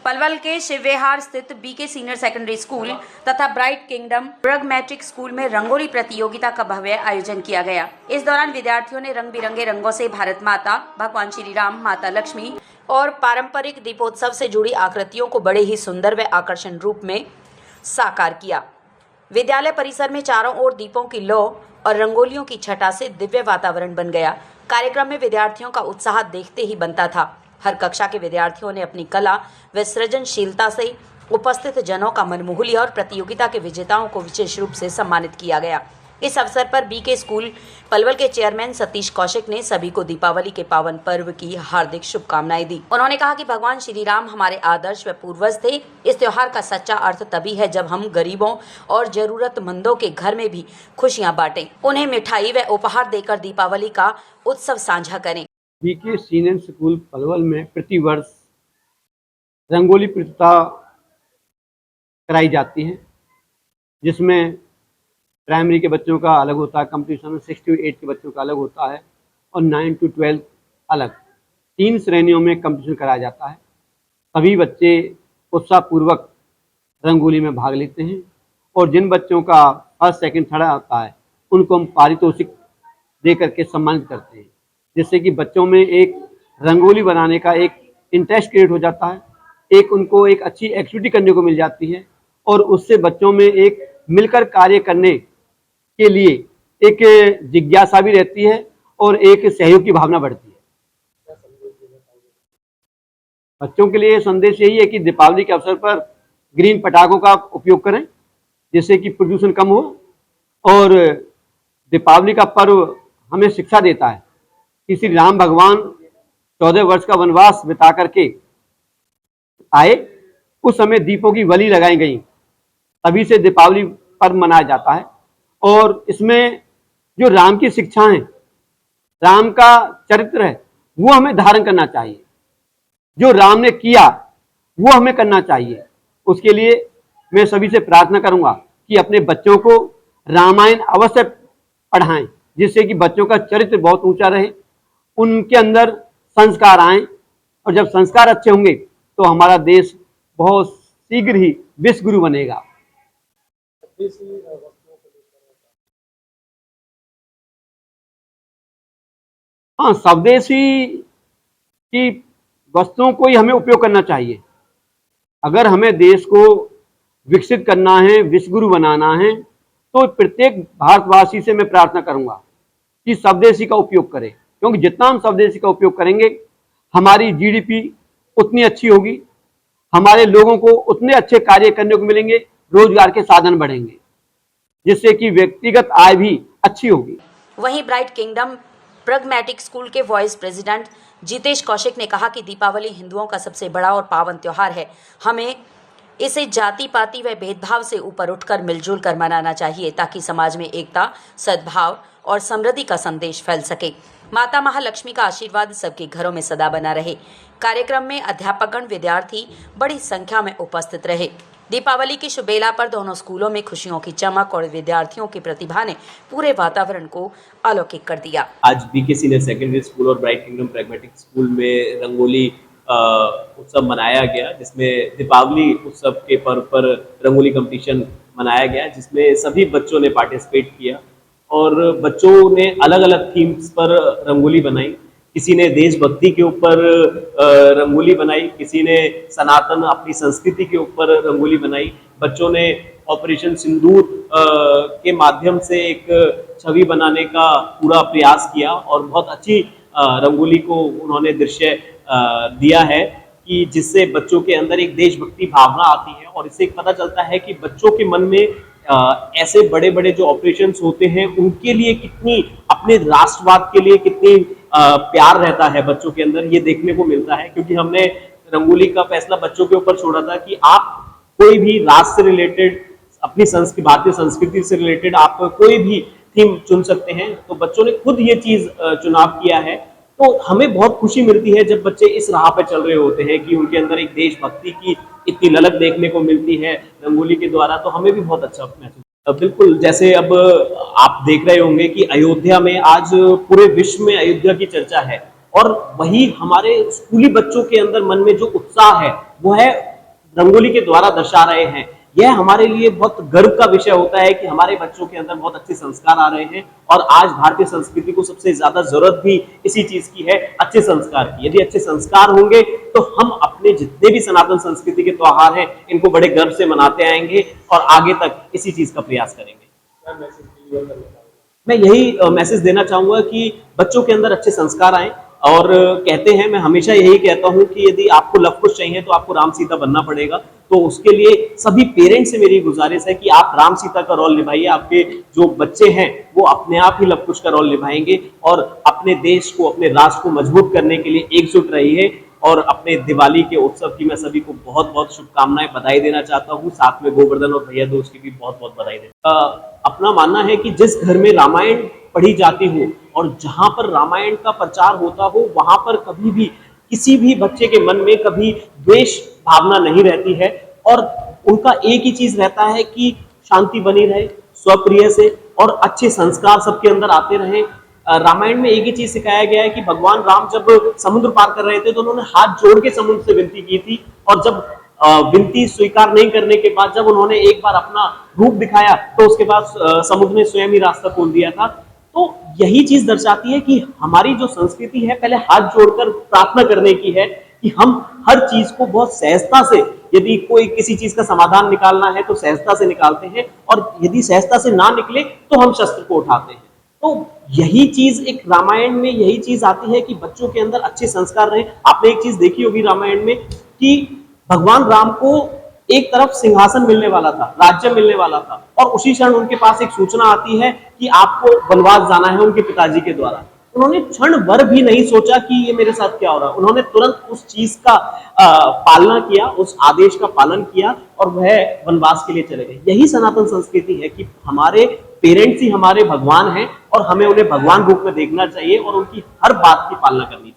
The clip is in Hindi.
पलवल के शिवविहार स्थित बीके सीनियर सेकेंडरी स्कूल तथा ब्राइट किंगडम प्रगमेटिक स्कूल में रंगोली प्रतियोगिता का भव्य आयोजन किया गया। इस दौरान विद्यार्थियों ने रंग बिरंगे रंगों से भारत माता, भगवान श्री राम, माता लक्ष्मी और पारंपरिक दीपोत्सव से जुड़ी आकृतियों को बड़े ही सुंदर व आकर्षण रूप में साकार किया। विद्यालय परिसर में चारों ओर दीपों की लौ और रंगोलियों की छटा से दिव्य वातावरण बन गया। कार्यक्रम में विद्यार्थियों का उत्साह देखते ही बनता था। हर कक्षा के विद्यार्थियों ने अपनी कला व सृजनशीलता से उपस्थित जनों का मन मोह लिया और प्रतियोगिता के विजेताओं को विशेष रूप से सम्मानित किया गया। इस अवसर पर बीके स्कूल पलवल के चेयरमैन सतीश कौशिक ने सभी को दीपावली के पावन पर्व की हार्दिक शुभकामनाएं दी। उन्होंने कहा कि भगवान श्री राम हमारे आदर्श व पूर्वज थे। इस त्योहार का सच्चा अर्थ तभी है जब हम गरीबों और जरूरतमंदों के घर में भी खुशियां बांटें, उन्हें मिठाई व उपहार देकर दीपावली का उत्सव साझा करें। बीके सीनियर स्कूल पलवल में प्रतिवर्ष रंगोली प्रतियोगिता कराई जाती है, जिसमें प्राइमरी के बच्चों का अलग होता है कंपटीशन, 6 to 8 के बच्चों का अलग होता है और 9 to 12 अलग। 3 श्रेणियों में कंपटीशन कराया जाता है। सभी बच्चे उत्साहपूर्वक रंगोली में भाग लेते हैं और जिन बच्चों का फर्स्ट, सेकंड, थर्ड आता है उनको हम पारितोषिक दे करके सम्मानित करते हैं, जिससे कि बच्चों में एक रंगोली बनाने का एक इंटरेस्ट क्रिएट हो जाता है, एक उनको एक अच्छी एक्टिविटी करने को मिल जाती है और उससे बच्चों में एक मिलकर कार्य करने के लिए एक जिज्ञासा भी रहती है और एक सहयोग की भावना बढ़ती है। बच्चों के लिए संदेश यही है कि दीपावली के अवसर पर ग्रीन पटाखों का उपयोग करें, जिससे कि प्रदूषण कम हो। और दीपावली का पर्व हमें शिक्षा देता है कि श्री राम भगवान 14 वर्ष का वनवास बिता करके आए, उस समय दीपों की बलि लगाई गई, तभी से दीपावली पर्व मनाया जाता है। और इसमें जो राम की शिक्षाएं, राम का चरित्र है, वो हमें धारण करना चाहिए। जो राम ने किया वो हमें करना चाहिए। उसके लिए मैं सभी से प्रार्थना करूंगा कि अपने बच्चों को रामायण अवश्य पढ़ाएं, जिससे कि बच्चों का चरित्र बहुत ऊंचा रहे, उनके अंदर संस्कार आए, और जब संस्कार अच्छे होंगे तो हमारा देश बहुत शीघ्र ही विश्व गुरु बनेगा। हाँ, स्वदेशी की वस्तुओं को ही हमें उपयोग करना चाहिए। अगर हमें देश को विकसित करना है, विश्व गुरु बनाना है, तो प्रत्येक भारतवासी से मैं प्रार्थना करूंगा कि स्वदेशी का उपयोग करें, क्योंकि जितना हम स्वदेशी का उपयोग करेंगे हमारी जीडीपी उतनी अच्छी होगी, हमारे लोगों को उतने अच्छे कार्य करने को मिलेंगे, रोजगार के साधन बढ़ेंगे, जिससे कि व्यक्तिगत आय भी अच्छी होगी। वहीं ब्राइट किंगडम प्रगमेटिक स्कूल के वाइस प्रेसिडेंट जितेश कौशिक ने कहा कि दीपावली हिंदुओं का सबसे बड़ा और पावन त्योहार है। हमें इसे जाति पाति व भेदभाव से ऊपर उठकर मिलजुल कर मनाना चाहिए, ताकि समाज में एकता, सद्भाव और समृद्धि का संदेश फैल सके। माता महालक्ष्मी का आशीर्वाद सबके घरों में सदा बना रहे। कार्यक्रम में अध्यापकगण, विद्यार्थी बड़ी संख्या में उपस्थित रहे। दीपावली की शुभ बेला पर दोनों स्कूलों में खुशियों की चमक और विद्यार्थियों की प्रतिभा ने पूरे वातावरण को अलौकिक कर दिया। आज बीके सीनियर सेकेंडरी स्कूल और ब्राइट किंगडम प्रैग्मेटिक स्कूल में रंगोली उत्सव मनाया गया, जिसमें दीपावली उत्सव के पर्व पर रंगोली कंपटीशन मनाया गया, जिसमें सभी बच्चों ने पार्टिसिपेट किया और बच्चों ने अलग अलग थीम्स पर रंगोली बनाई। किसी ने देशभक्ति के ऊपर रंगोली बनाई, किसी ने सनातन अपनी संस्कृति के ऊपर रंगोली बनाई। बच्चों ने ऑपरेशन सिंदूर के माध्यम से एक छवि बनाने का पूरा प्रयास किया और बहुत अच्छी रंगोली को उन्होंने दृश्य दिया है, कि जिससे बच्चों के अंदर एक देशभक्ति भावना आती है और इससे पता चलता है कि बच्चों के मन में ऐसे बड़े बड़े जो ऑपरेशंस होते हैं उनके लिए कितनी, अपने राष्ट्रवाद के लिए कितनी प्यार रहता है बच्चों के अंदर, ये देखने को मिलता है। क्योंकि हमने रंगोली का फैसला बच्चों के ऊपर छोड़ा था कि आप कोई भी राष्ट्र से रिलेटेड, अपनी भारतीय संस्कृति से रिलेटेड आप कोई भी थीम चुन सकते हैं। तो बच्चों ने खुद ये चीज चुनाव किया है, तो हमें बहुत खुशी मिलती है जब बच्चे इस राह पे चल रहे होते हैं कि उनके अंदर एक देशभक्ति की इतनी ललक देखने को मिलती है रंगोली के द्वारा, तो हमें भी बहुत अच्छा महसूस। बिल्कुल, जैसे अब आप देख रहे होंगे कि अयोध्या में आज पूरे विश्व में अयोध्या की चर्चा है और वही हमारे स्कूली बच्चों के अंदर मन में जो उत्साह है वो है रंगोली के द्वारा दर्शा रहे हैं, यह हमारे लिए बहुत गर्व का विषय होता है कि हमारे बच्चों के अंदर बहुत अच्छे संस्कार आ रहे हैं। और आज भारतीय संस्कृति को सबसे ज्यादा जरूरत भी इसी चीज की है, अच्छे संस्कार की। यदि अच्छे संस्कार होंगे तो हम अपने जितने भी सनातन संस्कृति के त्योहार हैं इनको बड़े गर्व से मनाते आएंगे और आगे तक इसी चीज का प्रयास करेंगे। मैं यही मैसेज देना चाहूंगा कि बच्चों के अंदर अच्छे संस्कार आए। और कहते हैं, मैं हमेशा यही कहता हूं कि यदि आपको लव कुश चाहिए तो आपको राम सीता बनना पड़ेगा। तो उसके लिए सभी पेरेंट्स से मेरी गुजारिश है कि आप राम सीता का रोल निभाइए। आपके जो बच्चे हैं वो अपने आप ही लव कुश का रोल निभाएंगे और अपने देश को, अपने राष्ट्र को मजबूत करने के लिए एकजुट रहिए। और अपने दिवाली के उत्सव की मैं सभी को बहुत बहुत शुभकामनाएं, बधाई देना चाहता हूं। साथ में गोवर्धन और भैया दूज की भी बहुत बहुत बधाई देता हूं। अपना मानना है कि जिस घर में रामायण पढ़ी जाती हो और जहां पर रामायण का प्रचार होता हो वहां पर कभी भी किसी भी बच्चे के मन में कभी द्वेष भावना नहीं रहती है। और उनका एक ही चीज रहता है कि शांति बनी रहे, स्वप्रिय से, और अच्छे संस्कार सबके अंदर आते रहें। रामायण में एक ही चीज सिखाया गया है कि भगवान राम जब समुद्र पार कर रहे थे तो उन्होंने हाथ जोड़ के समुद्र से विनती की थी। और जब विनती स्वीकार नहीं करने के बाद जब उन्होंने एक बार अपना रूप दिखाया तो उसके बाद समुद्र ने स्वयं ही रास्ता खोल दिया था। तो यही चीज दर्शाती है कि हमारी जो संस्कृति है पहले हाथ जोड़कर प्रार्थना करने की है कि हम हर चीज को बहुत सहजता से, यदि कोई किसी चीज का समाधान निकालना है तो सहजता से निकालते हैं, और यदि सहजता से ना निकले तो हम शस्त्र को उठाते हैं। तो यही चीज एक रामायण में यही चीज आती है कि बच्चों के अंदर अच्छे संस्कार रहे। आपने एक चीज देखी होगी रामायण में कि भगवान राम को एक तरफ सिंहासन मिलने वाला था, राज्य मिलने वाला था, और उसी क्षण उनके पास एक सूचना आती है कि आपको वनवास जाना है उनके पिताजी के द्वारा। उन्होंने क्षण भर भी नहीं सोचा कि ये मेरे साथ क्या हो रहा है। उन्होंने तुरंत उस चीज का पालना किया, उस आदेश का पालन किया और वह वनवास के लिए चले गए। यही सनातन संस्कृति है कि हमारे पेरेंट्स ही हमारे भगवान हैं और हमें उन्हें भगवान रूप में देखना चाहिए और उनकी हर बात की पालना करनी चाहिए।